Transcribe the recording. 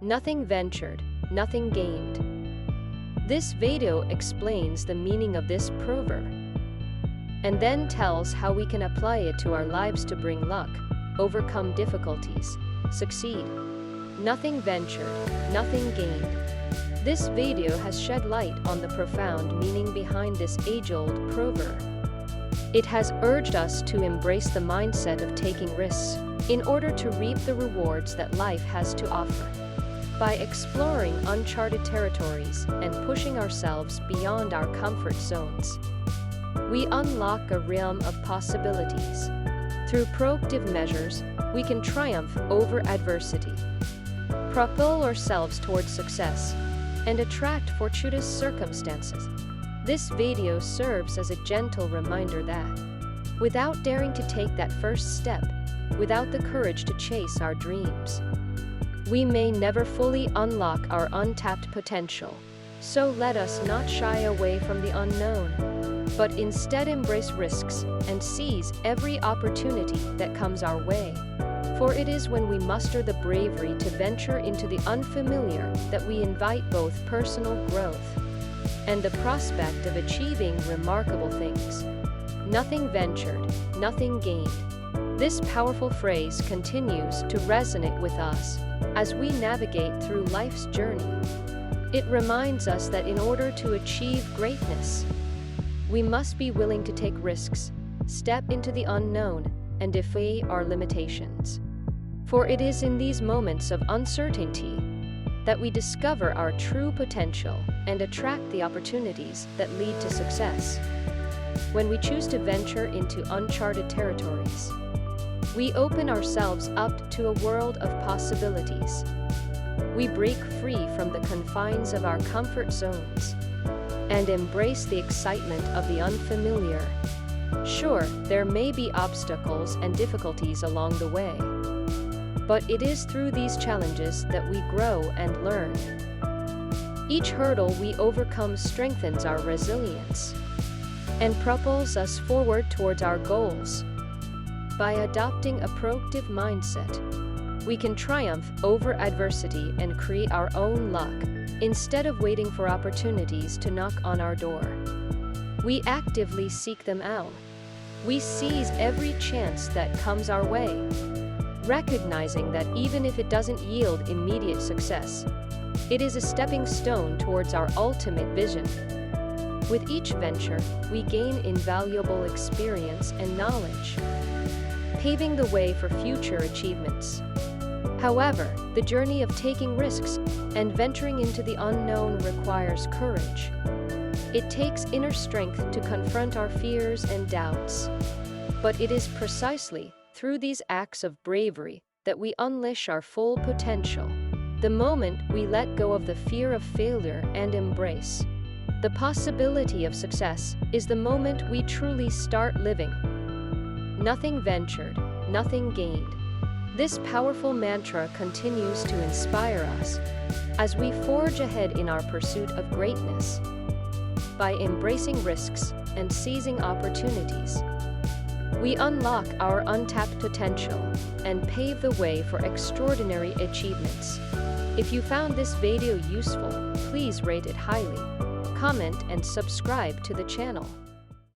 Nothing ventured, nothing gained. This video explains the meaning of this proverb and then tells how we can apply it to our lives to bring luck, overcome difficulties, succeed. Nothing ventured, nothing gained. This video has shed light on the profound meaning behind this age-old proverb. It has urged us to embrace the mindset of taking risks in order to reap the rewards that life has to offer. By exploring uncharted territories and pushing ourselves beyond our comfort zones, we unlock a realm of possibilities. Through proactive measures, we can triumph over adversity, propel ourselves towards success, and attract fortuitous circumstances. This video serves as a gentle reminder that, without daring to take that first step, without the courage to chase our dreams, we may never fully unlock our untapped potential. So let us not shy away from the unknown, but instead embrace risks and seize every opportunity that comes our way. For it is when we muster the bravery to venture into the unfamiliar that we invite both personal growth and the prospect of achieving remarkable things. Nothing ventured, nothing gained. This powerful phrase continues to resonate with us as we navigate through life's journey. It reminds us that in order to achieve greatness, we must be willing to take risks, step into the unknown, and defy our limitations. For it is in these moments of uncertainty that we discover our true potential and attract the opportunities that lead to success. When we choose to venture into uncharted territories, we open ourselves up to a world of possibilities. We break free from the confines of our comfort zones and embrace the excitement of the unfamiliar. Sure, there may be obstacles and difficulties along the way, but it is through these challenges that we grow and learn. Each hurdle we overcome strengthens our resilience and propels us forward towards our goals. By adopting a proactive mindset, we can triumph over adversity and create our own luck, instead of waiting for opportunities to knock on our door. We actively seek them out. We seize every chance that comes our way, recognizing that even if it doesn't yield immediate success, it is a stepping stone towards our ultimate vision. With each venture, we gain invaluable experience and knowledge, paving the way for future achievements. However, the journey of taking risks and venturing into the unknown requires courage. It takes inner strength to confront our fears and doubts. But it is precisely through these acts of bravery that we unleash our full potential. The moment we let go of the fear of failure and embrace the possibility of success is the moment we truly start living. Nothing ventured, nothing gained. This powerful mantra continues to inspire us as we forge ahead in our pursuit of greatness. By embracing risks and seizing opportunities, we unlock our untapped potential and pave the way for extraordinary achievements. If you found this video useful, please rate it highly, comment and subscribe to the channel.